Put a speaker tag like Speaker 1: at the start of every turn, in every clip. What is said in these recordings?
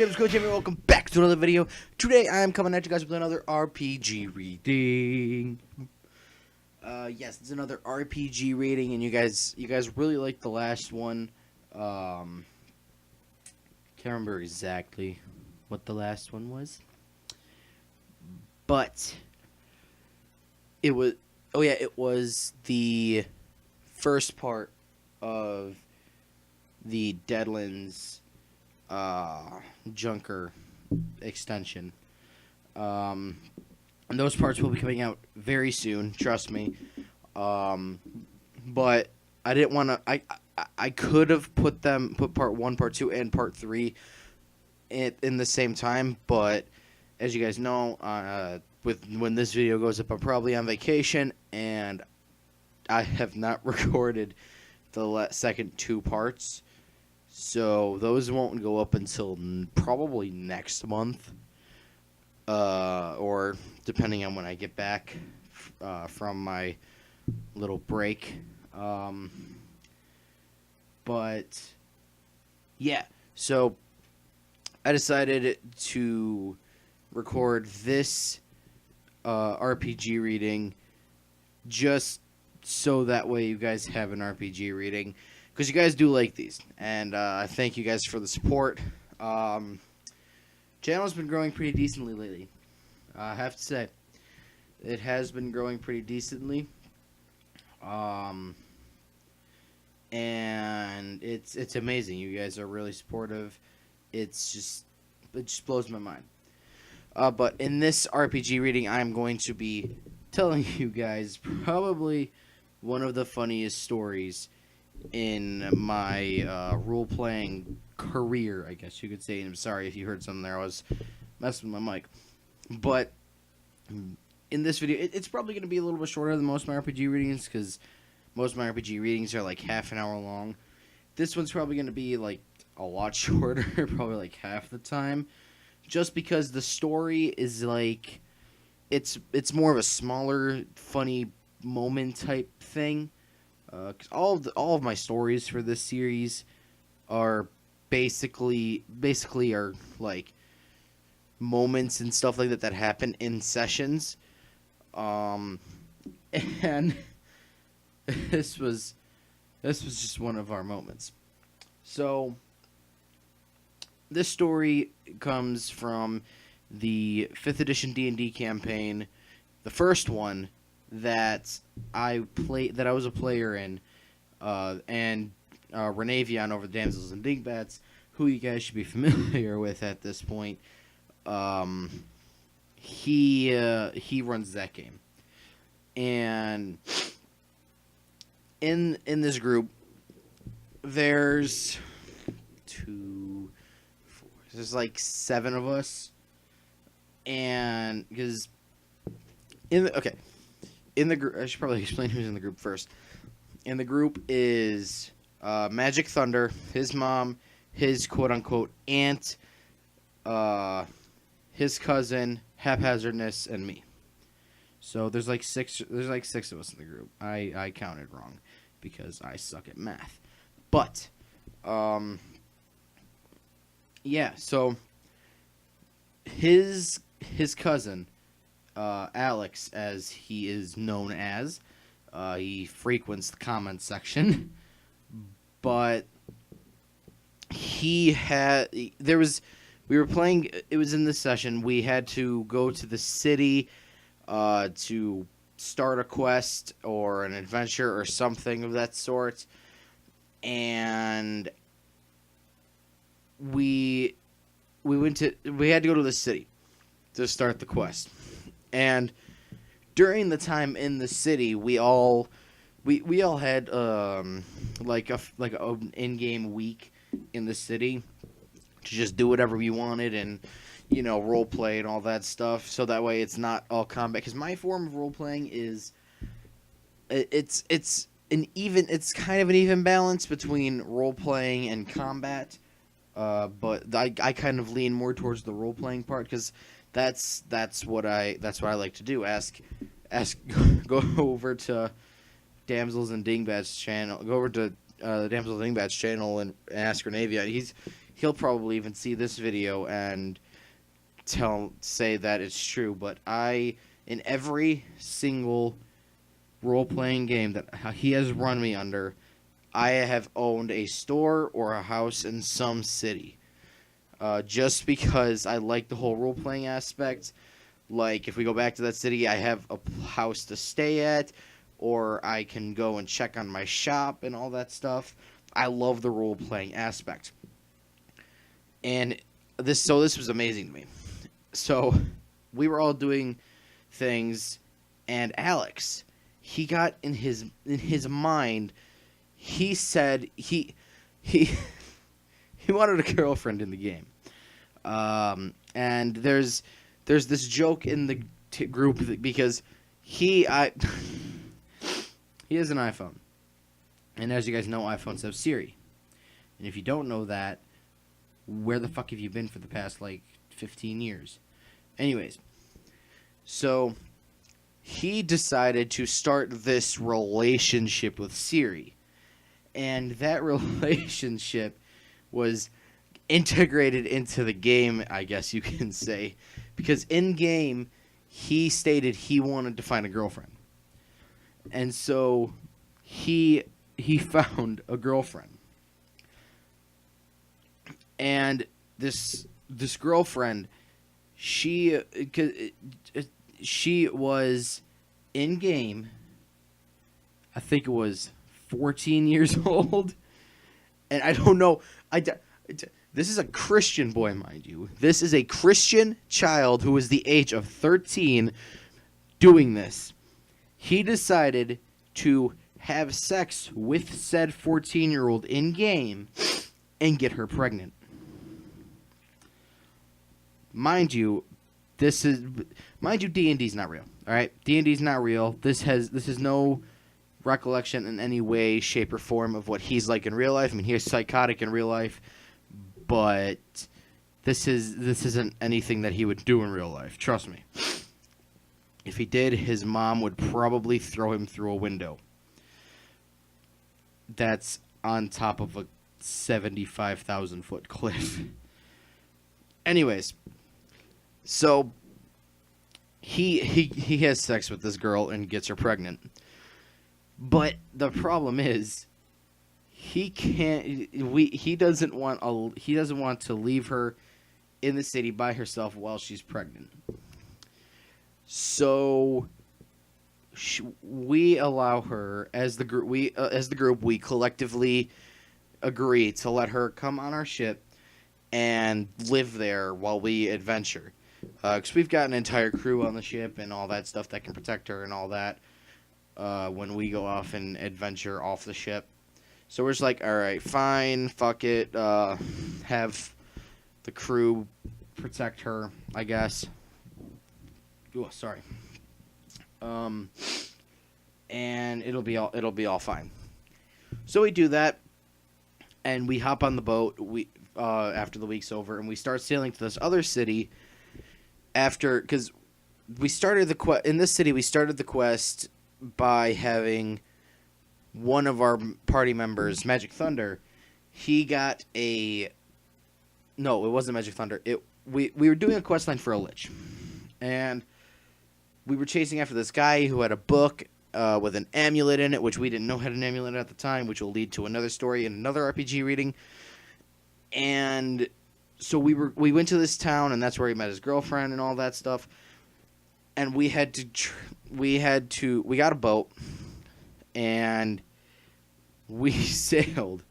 Speaker 1: name is Coach Jamie. Welcome back to another video. Today I am coming at you guys with another RPG reading. Yes, it's another RPG reading, and you guys really liked the last one. Can't remember exactly what the last one was, but it was. Oh yeah, it was the first part of the Deadlands Junker extension. And those parts will be coming out very soon, trust me. But I didn't want to. I could have put part 1, part 2, and part 3 in the same time, but as you guys know, when this video goes up, I'm probably on vacation, and I have not recorded the second 2 parts. So those won't go up until probably next month, or depending on when I get back from my little break. But yeah, so I decided to record this RPG reading just so that way you guys have an RPG reading. Because you guys do like these, and I thank you guys for the support. Channel's been growing pretty decently lately. I have to say, it has been growing pretty decently. And it's amazing. You guys are really supportive. It just blows my mind. But in this RPG reading, I'm going to be telling you guys probably one of the funniest stories in my role-playing career, I guess you could say. And I'm sorry if you heard something there. I was messing with my mic. But in this video, it's probably going to be a little bit shorter than most of my RPG readings, because most of my RPG readings are like half an hour long. This one's probably going to be like a lot shorter, probably like half the time, just because the story is like it's more of a smaller, funny moment type thing. Cause all of my stories for this series are basically are like moments and stuff like that happen in sessions, and this was just one of our moments. So this story comes from the 5th edition D&D campaign, the first one that I was a player in, and Renavion over the Damsels and Dingbats, who you guys should be familiar with at this point. He runs that game, and in this group, there's like 7 of us, and because in the group, I should probably explain who's in the group first. In the group is Magic Thunder, his mom, his quote-unquote aunt, his cousin, Haphazardness, and me. So there's like 6 of us in the group. I counted wrong because I suck at math. But yeah, so his cousin, Alex, as he is known as, he frequents the comment section, but we were playing, it was in this session, we had to go to the city to start a quest or an adventure or something of that sort, and we had to go to the city to start the quest. And during the time in the city, we all had like an in-game week in the city to just do whatever we wanted and role play and all that stuff. So that way it's not all combat. Because my form of role playing is it's kind of an even balance between role playing and combat. But I kind of lean more towards the role playing part because that's what I like to do. Go over to Damsels and Dingbats channel. Go over to the Damsels and Dingbats channel and ask Renavia. he'll probably even see this video and say that it's true. But in every single role-playing game that he has run me under, I have owned a store or a house in some city. Just because I like the whole role-playing aspect. Like, if we go back to that city, I have a house to stay at, or I can go and check on my shop and all that stuff. I love the role-playing aspect. And this was amazing to me. So, we were all doing things, and Alex, he got in his mind, he said he wanted a girlfriend in the game. And there's this joke in the group because he has an iPhone, and as you guys know, iPhones have Siri. And if you don't know that, where the fuck have you been for the past 15 years? Anyways, so he decided to start this relationship with Siri, and that relationship was integrated into the game, I guess you can say, because in game he stated he wanted to find a girlfriend, and so he found a girlfriend, and this girlfriend, she was in game, I think it was 14 years old, and I don't know, this is a Christian boy, mind you. This is a Christian child who is the age of 13 doing this. He decided to have sex with said 14-year-old in-game and get her pregnant. Mind you, D&D's not real. All right? D&D's not real. This is no recollection in any way, shape, or form of what he's like in real life. I mean, he's psychotic in real life. But this isn't anything that he would do in real life. Trust me. If he did, his mom would probably throw him through a window. That's on top of a 75,000-foot cliff. Anyways, so he has sex with this girl and gets her pregnant. But the problem is, he doesn't want to leave her in the city by herself while she's pregnant. So we allow her, as the group, we collectively agree to let her come on our ship and live there while we adventure. Because we've got an entire crew on the ship and all that stuff that can protect her and all that when we go off and adventure off the ship. So we're just like, all right, fine, fuck it. Have the crew protect her, I guess. Oh, sorry. And it'll be all fine. So we do that, and we hop on the boat. After the week's over, and we start sailing to this other city. Because we started in this city, we started the quest by having one of our party members, Magic Thunder, he got no, it wasn't Magic Thunder. We were doing a quest line for a lich, and we were chasing after this guy who had a book with an amulet in it, which we didn't know had an amulet at the time, which will lead to another story in another RPG reading. And so we went to this town, and that's where he met his girlfriend and all that stuff. And we got a boat, and we sailed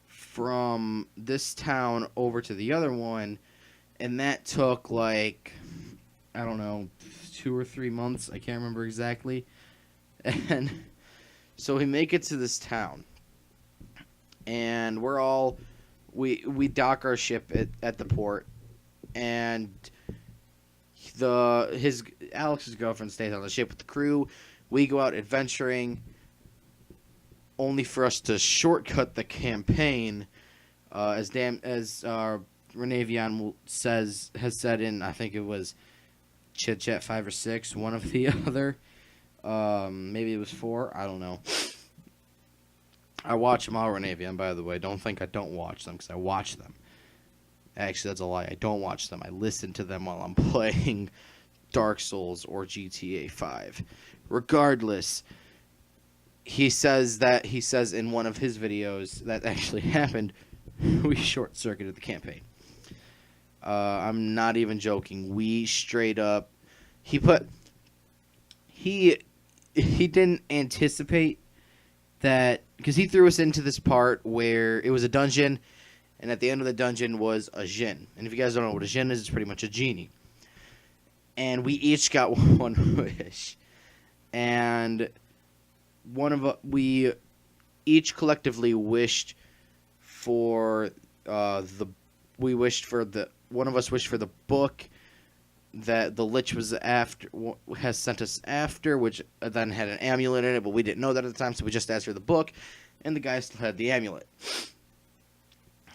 Speaker 1: from this town over to the other one, and that took I don't know, 2 or 3 months. I can't remember exactly. And so we make it to this town, and we dock our ship at the port, and Alex's girlfriend stays on the ship with the crew. We go out adventuring, only for us to shortcut the campaign, as Renavian has said in, I think it was Chit Chat 5 or 6, one of the other. Maybe it was 4. I don't know. I watch them all, Renavian, by the way. Don't think I don't watch them, because I watch them. Actually, that's a lie. I don't watch them. I listen to them while I'm playing Dark Souls or GTA 5. Regardless, he says in one of his videos that actually happened. We short-circuited the campaign. I'm not even joking. We straight up... He didn't anticipate that... Because he threw us into this part where it was a dungeon, and at the end of the dungeon was a djinn. And if you guys don't know what a djinn is, it's pretty much a genie. And we each got one wish. And we each collectively wished for one of us wished for the book that the Lich has sent us after, which then had an amulet in it, but we didn't know that at the time, so we just asked for the book, and the guy still had the amulet.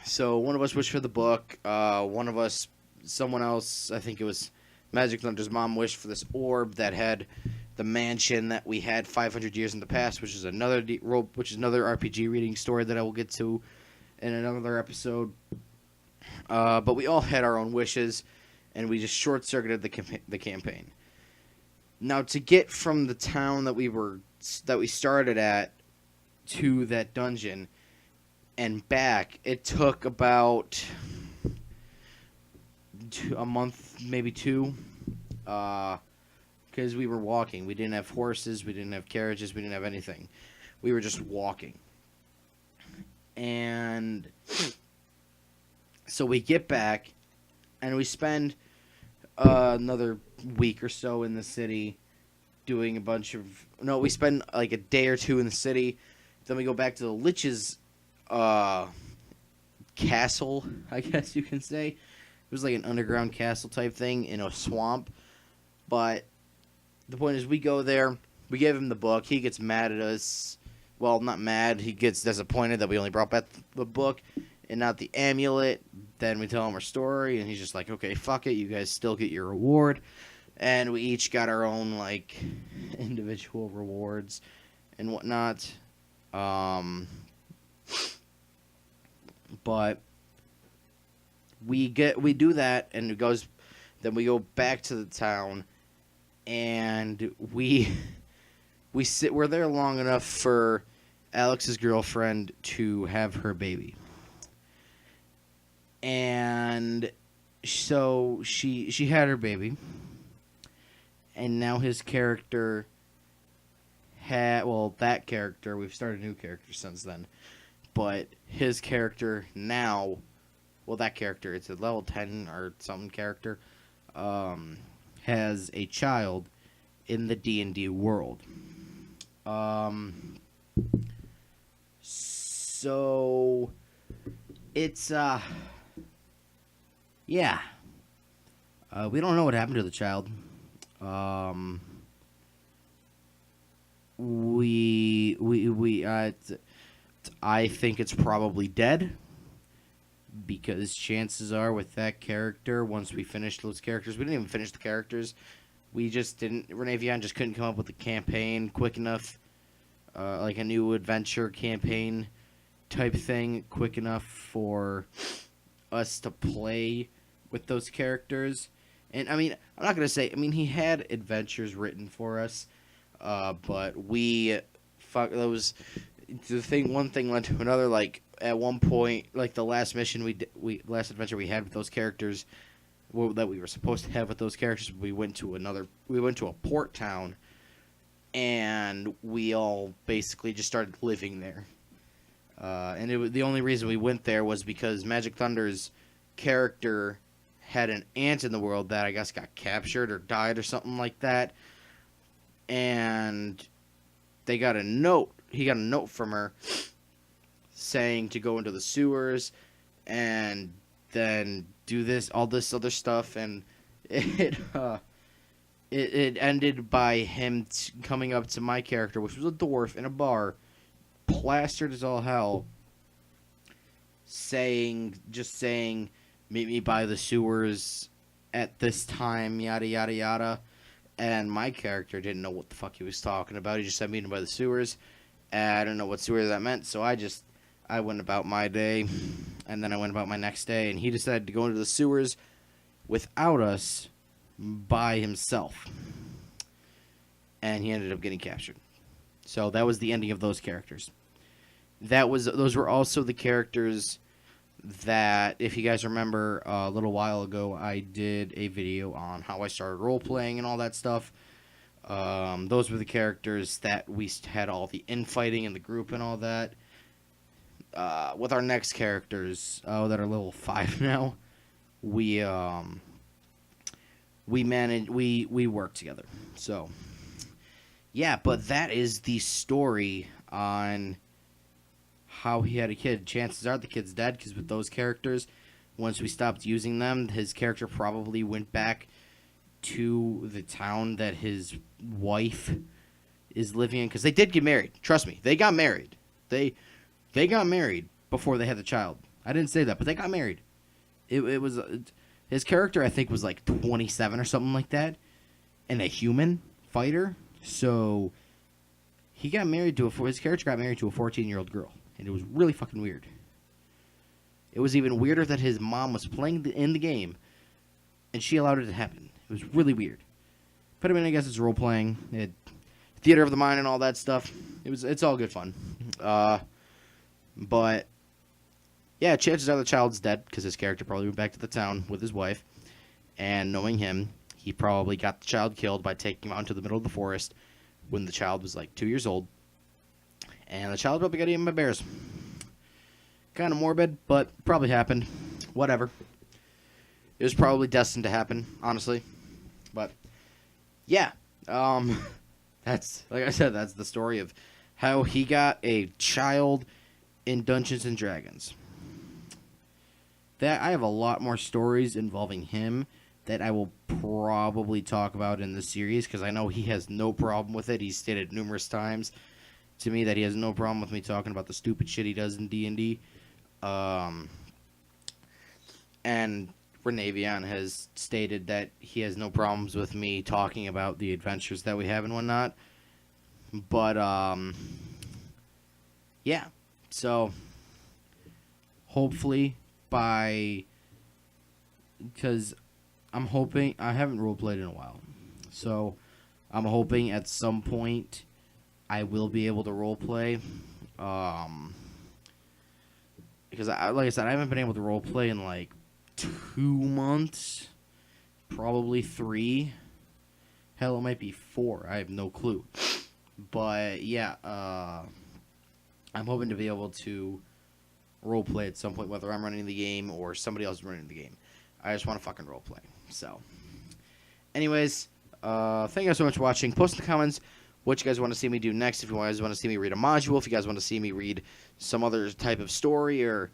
Speaker 1: So one of us wished for the book. Someone else, I think it was Magic Thunder's mom, wished for this orb that had the mansion that we had 500 years in the past, which is another RPG reading story that I will get to in another episode. But we all had our own wishes, and we just short-circuited the campaign. Now, to get from the town that we started at to that dungeon and back, it took about a month, maybe two, because we were walking. We didn't have horses, we didn't have carriages, we didn't have anything. We were just walking. And so we get back, and we spend another week or so in the city doing a bunch of... No, we spend like a day or two in the city. Then we go back to the Lich's castle, I guess you can say. It was like an underground castle type thing in a swamp. But the point is, we go there, we give him the book, he gets mad at us. Well, not mad, he gets disappointed that we only brought back the book and not the amulet. Then we tell him our story, and he's just like, okay, fuck it, you guys still get your reward. And we each got our own, like, individual rewards and whatnot. But we do that, and then we go back to the town, and we're there long enough for Alex's girlfriend to have her baby. And so she had her baby, and now his character that character, we've started a new character since then, but his character now, that character, it's a level 10 or something character, has a child in the D&D world. So it's yeah. We don't know what happened to the child. I think it's probably dead, because chances are with that character, once we finished those characters, we didn't even finish the characters. Renee Vian just couldn't come up with a campaign quick enough, like a new adventure campaign type thing, quick enough for us to play with those characters. And I mean, I'm not gonna say, he had adventures written for us, but one thing led to another. Like at one point, like the last mission last adventure we had with those characters, that we were supposed to have with those characters, we went to a port town, and we all basically just started living there. And the only reason we went there was because Magic Thunder's character had an aunt in the world that I guess got captured or died or something like that. And he got a note from her saying to go into the sewers and then do all this other stuff. And it ended by him coming up to my character, which was a dwarf in a bar, plastered as all hell, saying, meet me by the sewers at this time, yada, yada, yada. And my character didn't know what the fuck he was talking about. He just said meet him by the sewers. And I don't know what sewer that meant, so I went about my day. And then I went about my next day, and he decided to go into the sewers without us by himself. And he ended up getting captured. So that was the ending of those characters. Those were also the characters that, if you guys remember, a little while ago, I did a video on how I started role-playing and all that stuff. Those were the characters that we had all the infighting in the group and all that. With our next characters, that are level 5 now, we work together. So, yeah, but that is the story on how he had a kid. Chances are the kid's dead, because with those characters, once we stopped using them, his character probably went back to the town that his wife is living in, because they did get married. Trust me, they got married. They got married before they had the child. I didn't say that, but they got married. It was his character, I think, was like 27 or something like that, and a human fighter. So his character got married to a 14-year-old girl, and it was really fucking weird. It was even weirder that his mom was playing in the game, and she allowed it to happen. It was really weird. But I mean, I guess it's role playing, theater of the mind, and all that stuff. It's all good fun. But yeah, chances are the child's dead, because his character probably went back to the town with his wife. And knowing him, he probably got the child killed by taking him out into the middle of the forest when the child was like 2 years old. And the child probably got eaten by bears. Kind of morbid, but probably happened. Whatever. It was probably destined to happen, honestly. But yeah, that's, like I said, that's the story of how he got a child in Dungeons and Dragons. I have a lot more stories involving him that I will probably talk about in the series, because I know he has no problem with it. He's stated numerous times to me that he has no problem with me talking about the stupid shit he does in D&D. And Renavian has stated that he has no problems with me talking about the adventures that we have and whatnot. But, yeah. So, hopefully because I'm hoping, I haven't roleplayed in a while. So, I'm hoping at some point I will be able to roleplay. Because, like I said, I haven't been able to roleplay in like 2 months. Probably 3. Hell, it might be 4. I have no clue. But, yeah, I'm hoping to be able to roleplay at some point, whether I'm running the game or somebody else is running the game. I just want to fucking roleplay. So, anyways, thank you guys so much for watching. Post in the comments what you guys want to see me do next. If you guys want to see me read a module, if you guys want to see me read some other type of story, or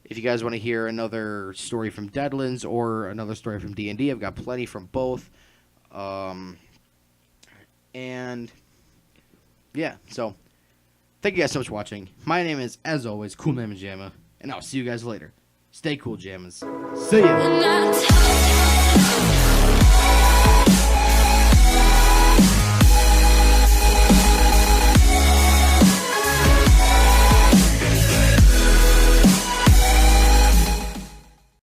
Speaker 1: if you guys want to hear another story from Deadlands or another story from D&D, I've got plenty from both. And yeah, so thank you guys so much for watching. My name is, as always, Cool Man Jamma, and I'll see you guys later. Stay cool, Jammas. See ya.